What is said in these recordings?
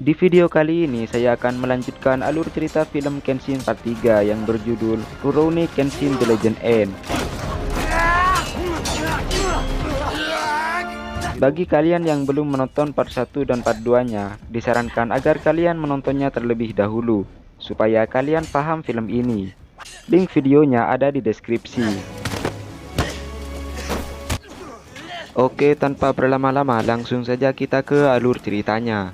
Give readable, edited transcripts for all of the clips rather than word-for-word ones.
Di video kali ini saya akan melanjutkan alur cerita film Kenshin Part 3 yang berjudul Rurouni Kenshin The Legend End. Bagi kalian yang belum menonton part 1 dan part 2-nya, disarankan agar kalian menontonnya terlebih dahulu, supaya kalian paham film ini. Link videonya ada di deskripsi. Oke, tanpa berlama-lama langsung saja kita ke alur ceritanya.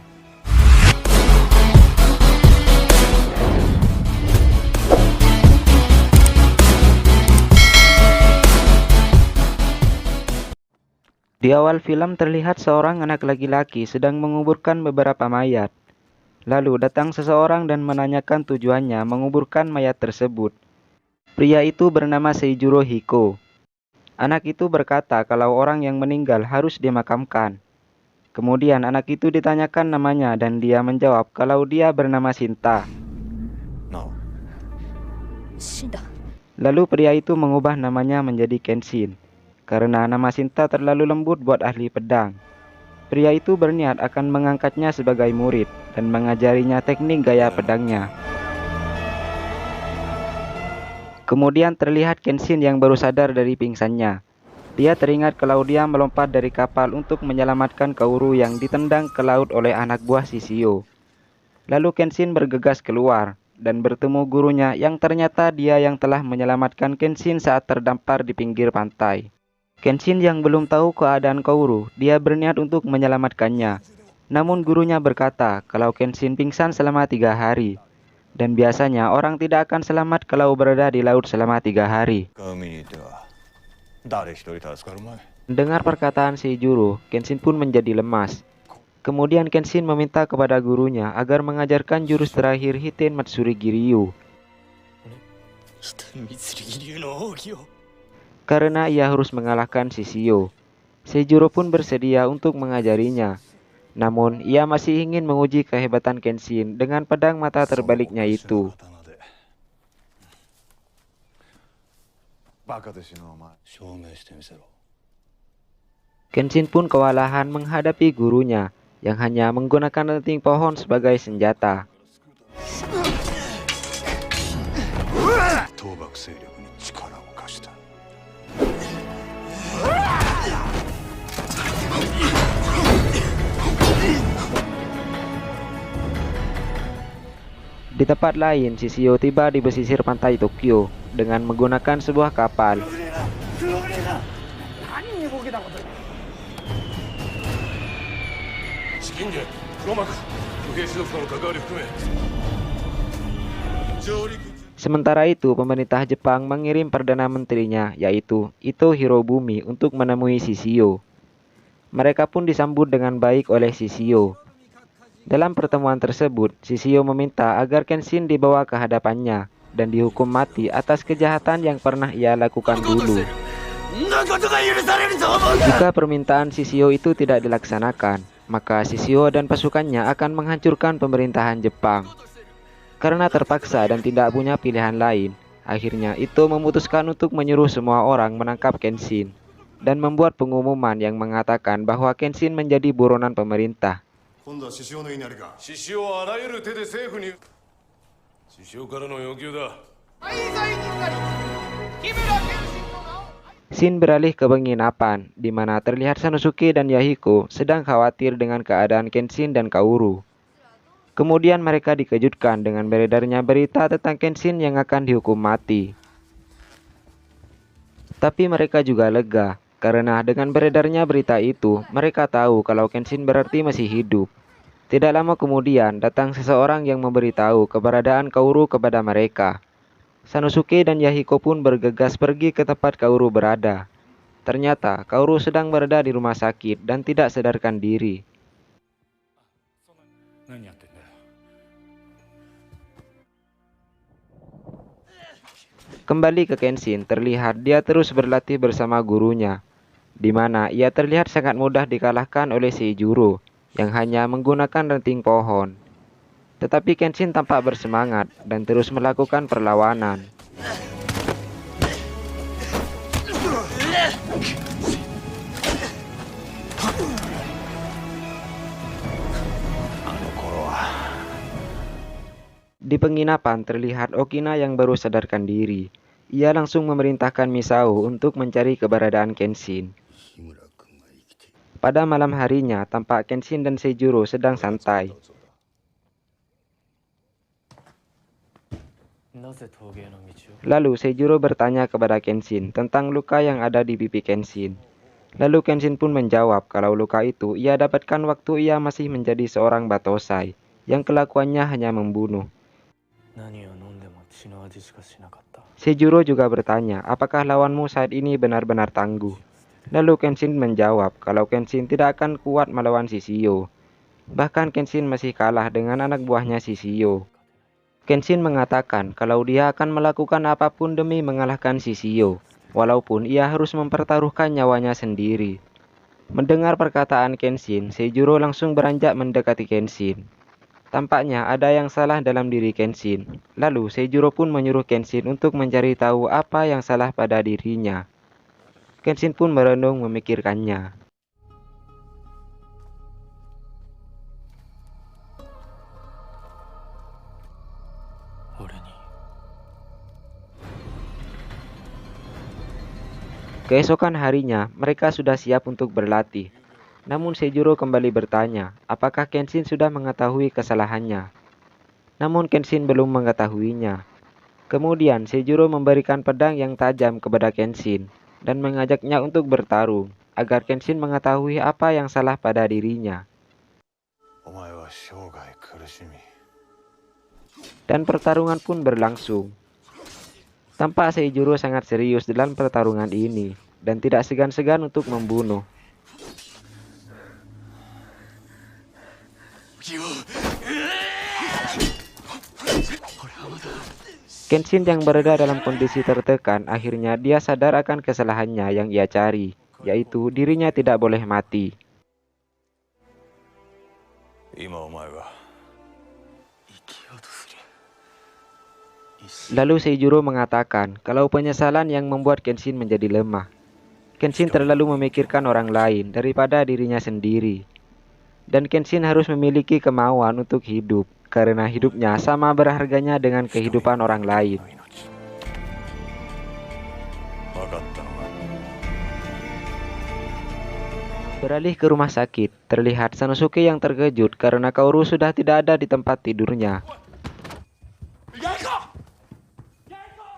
Di awal film terlihat seorang anak laki-laki sedang menguburkan beberapa mayat. Lalu datang seseorang dan menanyakan tujuannya menguburkan mayat tersebut. Pria itu bernama Seijuro Hiko. Anak itu berkata kalau orang yang meninggal harus dimakamkan. Kemudian anak itu ditanyakan namanya dan dia menjawab kalau dia bernama Shinta. Lalu pria itu mengubah namanya menjadi Kenshin, karena nama Shinta terlalu lembut buat ahli pedang. Pria itu berniat akan mengangkatnya sebagai murid dan mengajarinya teknik gaya pedangnya. Kemudian terlihat Kenshin yang baru sadar dari pingsannya. Dia teringat kalau dia melompat dari kapal untuk menyelamatkan Kaoru yang ditendang ke laut oleh anak buah Shishio. Lalu Kenshin bergegas keluar dan bertemu gurunya yang ternyata dia yang telah menyelamatkan Kenshin saat terdampar di pinggir pantai. Kenshin yang belum tahu keadaan Kaoru, dia berniat untuk menyelamatkannya. Namun gurunya berkata kalau Kenshin pingsan selama 3 hari. Dan biasanya orang tidak akan selamat kalau berada di laut selama 3 hari. Mendengar perkataan Seijuro, Kenshin pun menjadi lemas. Kemudian Kenshin meminta kepada gurunya agar mengajarkan jurus terakhir Hiten Matsuri Giryu. Karena ia harus mengalahkan Shishio. Seijuro pun bersedia untuk mengajarinya. Namun, ia masih ingin menguji kehebatan Kenshin dengan pedang mata terbaliknya itu. Kenshin pun kewalahan menghadapi gurunya yang hanya menggunakan ranting pohon sebagai senjata. Di tempat lain, Shishio tiba di pesisir pantai Tokyo dengan menggunakan sebuah kapal. Sementara itu, pemerintah Jepang mengirim Perdana Menterinya, yaitu Ito Hirobumi, untuk menemui Shishio. Mereka pun disambut dengan baik oleh Shishio. Dalam pertemuan tersebut, Shishio meminta agar Kenshin dibawa ke hadapannya dan dihukum mati atas kejahatan yang pernah ia lakukan dulu. Jika permintaan Shishio itu tidak dilaksanakan, maka Shishio dan pasukannya akan menghancurkan pemerintahan Jepang. Karena terpaksa dan tidak punya pilihan lain, akhirnya Ito memutuskan untuk menyuruh semua orang menangkap Kenshin dan membuat pengumuman yang mengatakan bahwa Kenshin menjadi buronan pemerintah. Shin beralih ke penginapan, di mana terlihat Sanosuke dan Yahiko sedang khawatir dengan keadaan Kenshin dan Kaoru. Kemudian mereka dikejutkan dengan beredarnya berita tentang Kenshin yang akan dihukum mati. Tapi mereka juga lega, karena dengan beredarnya berita itu, mereka tahu kalau Kenshin berarti masih hidup. Tidak lama kemudian, datang seseorang yang memberitahu keberadaan Kaoru kepada mereka. Sanosuke dan Yahiko pun bergegas pergi ke tempat Kaoru berada. Ternyata, Kaoru sedang berada di rumah sakit dan tidak sadarkan diri. Kembali ke Kenshin, terlihat dia terus berlatih bersama gurunya, di mana ia terlihat sangat mudah dikalahkan oleh Seijuro yang hanya menggunakan ranting pohon. Tetapi Kenshin tampak bersemangat dan terus melakukan perlawanan. Di penginapan terlihat Okina yang baru sadarkan diri. Ia langsung memerintahkan Misao untuk mencari keberadaan Kenshin. Pada malam harinya, tampak Kenshin dan Seijuro sedang santai. Lalu Seijuro bertanya kepada Kenshin tentang luka yang ada di pipi Kenshin. Lalu Kenshin pun menjawab kalau luka itu ia dapatkan waktu ia masih menjadi seorang Batosai, yang kelakuannya hanya membunuh. Seijuro juga bertanya apakah lawanmu saat ini benar-benar tangguh. Lalu Kenshin menjawab kalau Kenshin tidak akan kuat melawan Shishio. Bahkan Kenshin masih kalah dengan anak buahnya Shishio. Kenshin mengatakan kalau dia akan melakukan apapun demi mengalahkan Shishio, walaupun ia harus mempertaruhkan nyawanya sendiri. Mendengar perkataan Kenshin, Seijuro langsung beranjak mendekati Kenshin. Tampaknya ada yang salah dalam diri Kenshin. Lalu Seijuro pun menyuruh Kenshin untuk mencari tahu apa yang salah pada dirinya. Kenshin pun merenung memikirkannya. Keesokan harinya, mereka sudah siap untuk berlatih. Namun Seijuro kembali bertanya, apakah Kenshin sudah mengetahui kesalahannya. Namun Kenshin belum mengetahuinya. Kemudian Seijuro memberikan pedang yang tajam kepada Kenshin dan mengajaknya untuk bertarung, agar Kenshin mengetahui apa yang salah pada dirinya. Dan pertarungan pun berlangsung. Tampak Seijuro sangat serius dalam pertarungan ini, dan tidak segan-segan untuk membunuh. Kenshin yang berada dalam kondisi tertekan, akhirnya dia sadar akan kesalahannya yang ia cari, yaitu dirinya tidak boleh mati. Lalu Seijuro mengatakan kalau penyesalan yang membuat Kenshin menjadi lemah. Kenshin terlalu memikirkan orang lain daripada dirinya sendiri. Dan Kenshin harus memiliki kemauan untuk hidup, karena hidupnya sama berharganya dengan kehidupan orang lain. Beralih ke rumah sakit, terlihat Sanosuke yang terkejut karena Kaoru sudah tidak ada di tempat tidurnya.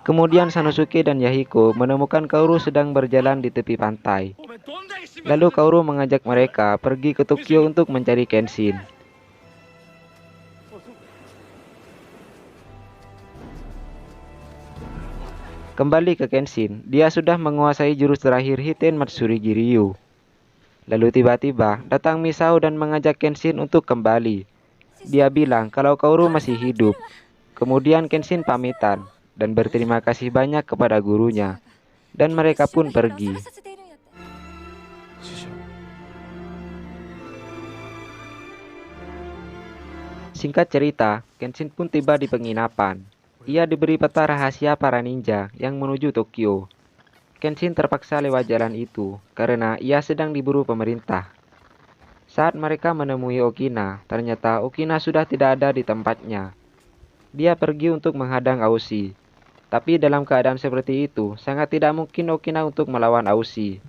Kemudian Sanosuke dan Yahiko menemukan Kaoru sedang berjalan di tepi pantai. Lalu Kaoru mengajak mereka pergi ke Tokyo untuk mencari Kenshin. Kembali ke Kenshin, dia sudah menguasai jurus terakhir Hiten Matsuri Giryu. Lalu tiba-tiba datang Misao dan mengajak Kenshin untuk kembali. Dia bilang kalau Kaoru masih hidup. Kemudian Kenshin pamitan dan berterima kasih banyak kepada gurunya, dan mereka pun pergi. Singkat cerita, Kenshin pun tiba di penginapan. Ia diberi peta rahasia para ninja yang menuju Tokyo. Kenshin terpaksa lewat jalan itu karena ia sedang diburu pemerintah. Saat mereka menemui Okina, ternyata Okina sudah tidak ada di tempatnya. Dia pergi untuk menghadang Aushi. Tapi dalam keadaan seperti itu, sangat tidak mungkin Okina untuk melawan Aushi.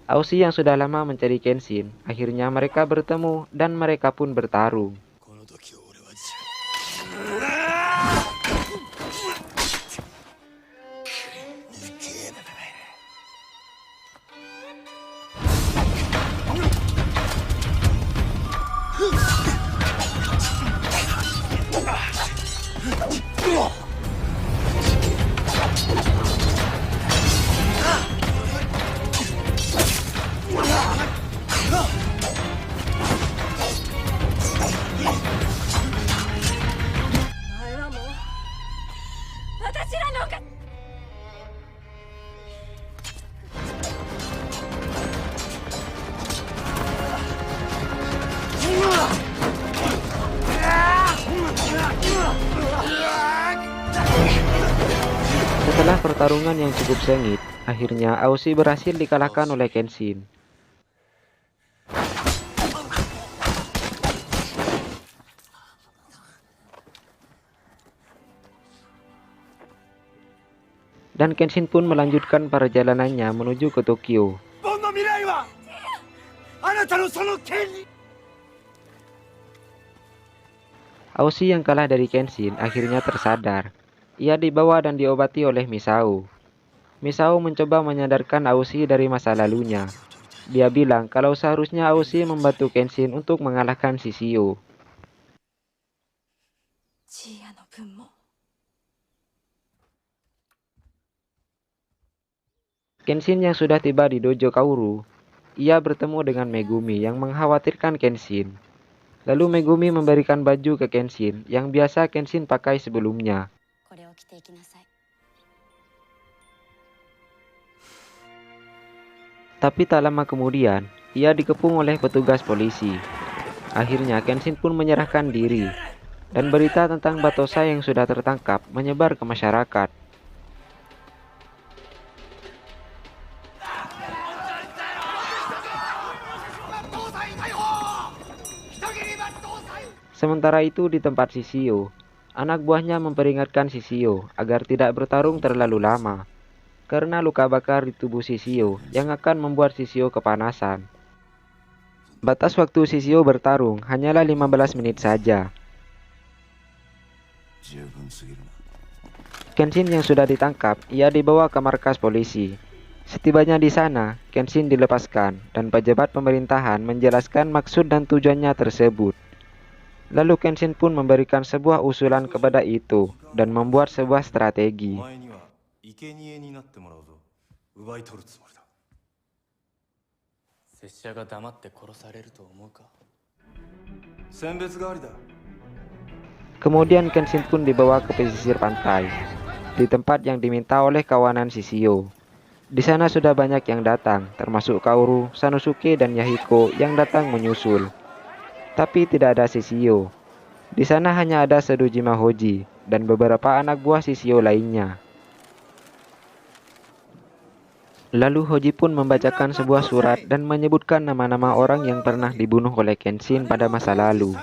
Aushi yang sudah lama mencari Kenshin, akhirnya mereka bertemu dan mereka pun bertarung. Setelah pertarungan yang cukup sengit, akhirnya Aushi berhasil dikalahkan oleh Kenshin. Dan Kenshin pun melanjutkan perjalanannya menuju ke Tokyo. Aoshi yang kalah dari Kenshin akhirnya tersadar. Ia dibawa dan diobati oleh Misao. Misao mencoba menyadarkan Aoshi dari masa lalunya. Dia bilang kalau seharusnya Aoshi membantu Kenshin untuk mengalahkan Shishio. Kenshin yang sudah tiba di dojo Kaoru, ia bertemu dengan Megumi yang mengkhawatirkan Kenshin. Lalu Megumi memberikan baju ke Kenshin yang biasa Kenshin pakai sebelumnya. Tapi tak lama kemudian, ia dikepung oleh petugas polisi. Akhirnya Kenshin pun menyerahkan diri, dan berita tentang Batosa yang sudah tertangkap menyebar ke masyarakat. Sementara itu di tempat Shishio, anak buahnya memperingatkan Shishio agar tidak bertarung terlalu lama, karena luka bakar di tubuh Shishio yang akan membuat Shishio kepanasan. Batas waktu Shishio bertarung hanyalah 15 menit saja. Kenshin yang sudah ditangkap, ia dibawa ke markas polisi. Setibanya di sana, Kenshin dilepaskan dan pejabat pemerintahan menjelaskan maksud dan tujuannya tersebut. Lalu Kenshin pun memberikan sebuah usulan kepada Ito dan membuat sebuah strategi. Kemudian Kenshin pun dibawa ke pesisir pantai, di tempat yang diminta oleh kawanan Shishio. Di sana sudah banyak yang datang, termasuk Kaoru, Sanosuke, dan Yahiko yang datang menyusul. Tapi tidak ada Shishio. Di sana hanya ada Sedojima Hoji dan beberapa anak buah Shishio lainnya. Lalu Hoji pun membacakan sebuah surat dan menyebutkan nama-nama orang yang pernah dibunuh oleh Kenshin pada masa lalu.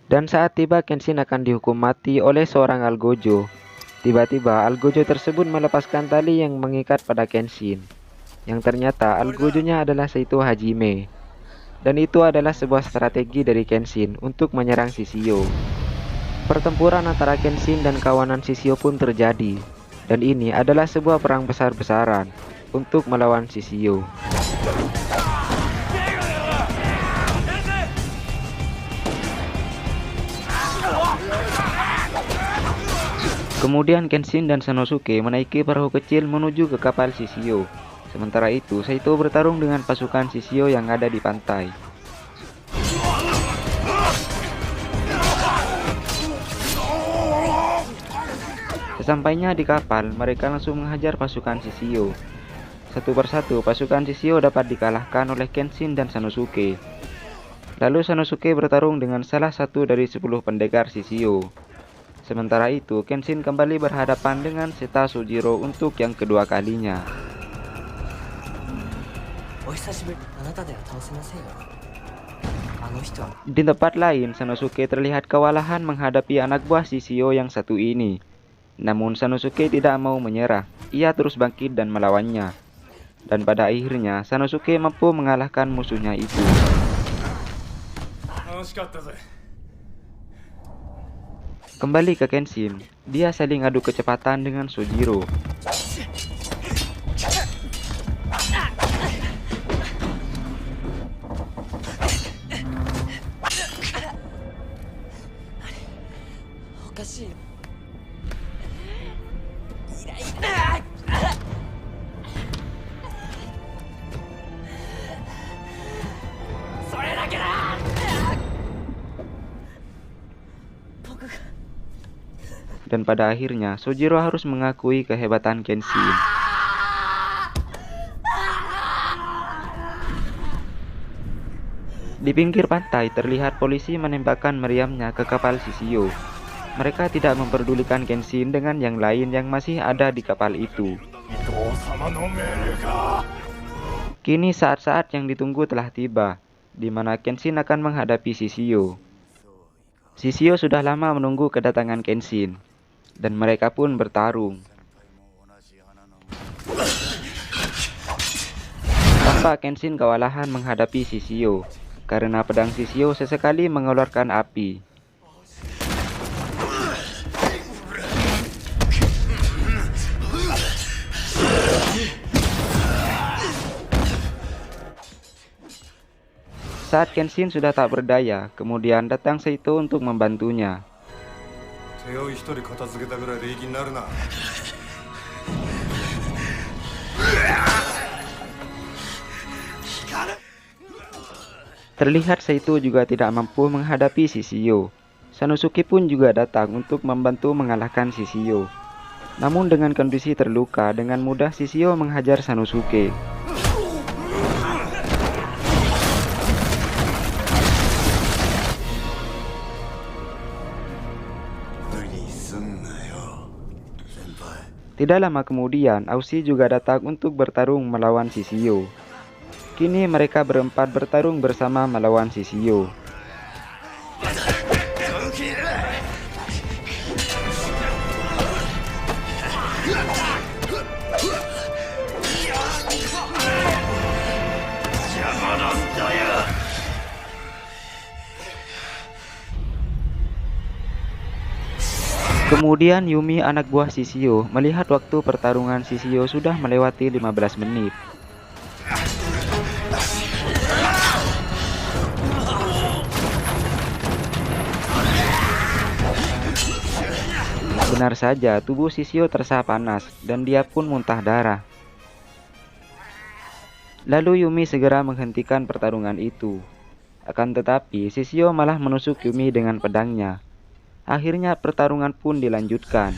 Dan saat tiba Kenshin akan dihukum mati oleh seorang Algojo. Tiba-tiba Algojo tersebut melepaskan tali yang mengikat pada Kenshin. Yang ternyata Algojo-nya adalah Saito Hajime. Dan itu adalah sebuah strategi dari Kenshin untuk menyerang Shishio. Pertempuran antara Kenshin dan kawanan Shishio pun terjadi. Dan ini adalah sebuah perang besar-besaran untuk melawan Shishio. Kemudian Kenshin dan Sanosuke menaiki perahu kecil menuju ke kapal Shishio. Sementara itu, Saito bertarung dengan pasukan Shishio yang ada di pantai. Sesampainya di kapal, mereka langsung menghajar pasukan Shishio. Satu persatu, pasukan Shishio dapat dikalahkan oleh Kenshin dan Sanosuke. Lalu Sanosuke bertarung dengan salah satu dari 10 pendekar Shishio. Sementara itu, Kenshin kembali berhadapan dengan Seta Sojiro untuk yang kedua kalinya. Di tempat lain, Sanosuke terlihat kewalahan menghadapi anak buah Shishio yang satu ini. Namun Sanosuke tidak mau menyerah, ia terus bangkit dan melawannya. Dan pada akhirnya, Sanosuke mampu mengalahkan musuhnya itu. Kembali ke Kenshin, dia saling adu kecepatan dengan Sojiro. Dan pada akhirnya, Sojiro harus mengakui kehebatan Kenshin. Di pinggir pantai terlihat polisi menembakkan meriamnya ke kapal Shishio. Mereka tidak memperdulikan Kenshin dengan yang lain yang masih ada di kapal itu. Kini saat-saat yang ditunggu telah tiba, di mana Kenshin akan menghadapi Shishio. Shishio sudah lama menunggu kedatangan Kenshin, dan mereka pun bertarung. Tampak Kenshin kewalahan menghadapi Shishio, karena pedang Shishio sesekali mengeluarkan api. Saat Kenshin sudah tak berdaya, kemudian datang Seito untuk membantunya. Terlihat Seito juga tidak mampu menghadapi Shishio. Sanosuke pun juga datang untuk membantu mengalahkan Shishio. Namun dengan kondisi terluka, dengan mudah Shishio menghajar Sanosuke. Tidak lama kemudian, Aushi juga datang untuk bertarung melawan Shishio. Kini mereka berempat bertarung bersama melawan Shishio. Kemudian Yumi, anak buah Shishio, melihat waktu pertarungan Shishio sudah melewati 15 menit. Benar saja, tubuh Shishio terasa panas dan dia pun muntah darah. Lalu Yumi segera menghentikan pertarungan itu. Akan tetapi, Shishio malah menusuk Yumi dengan pedangnya. Akhirnya pertarungan pun dilanjutkan.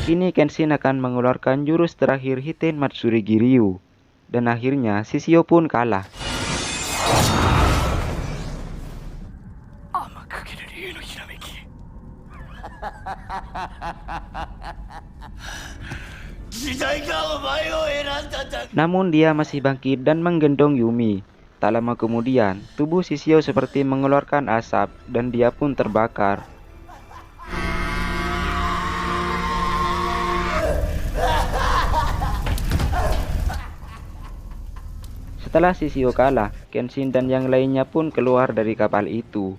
Kini Kenshin akan mengeluarkan jurus terakhir Hiten Matsuri Giryu. Dan akhirnya Shishio pun kalah. Namun dia masih bangkit dan menggendong Yumi. Tak lama kemudian, tubuh Shishio seperti mengeluarkan asap dan dia pun terbakar. Setelah Shishio kalah, Kenshin dan yang lainnya pun keluar dari kapal itu.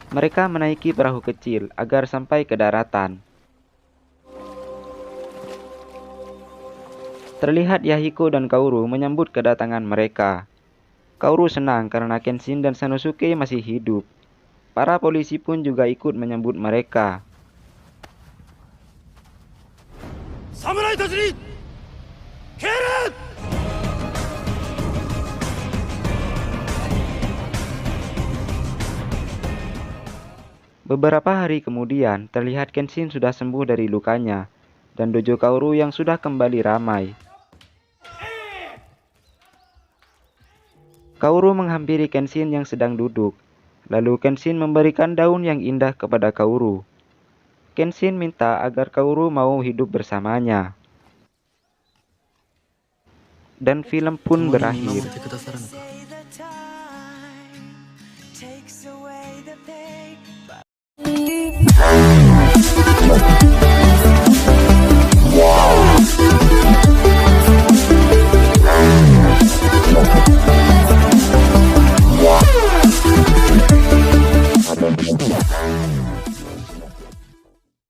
Mereka menaiki perahu kecil agar sampai ke daratan. Terlihat Yahiko dan Kaoru menyambut kedatangan mereka. Kaoru senang karena Kenshin dan Sanosuke masih hidup. Para polisi pun juga ikut menyambut mereka. Samurai tachi, kill! Beberapa hari kemudian, terlihat Kenshin sudah sembuh dari lukanya, dan dojo Kaoru yang sudah kembali ramai. Kaoru menghampiri Kenshin yang sedang duduk, lalu Kenshin memberikan daun yang indah kepada Kaoru. Kenshin minta agar Kaoru mau hidup bersamanya. Dan film pun berakhir.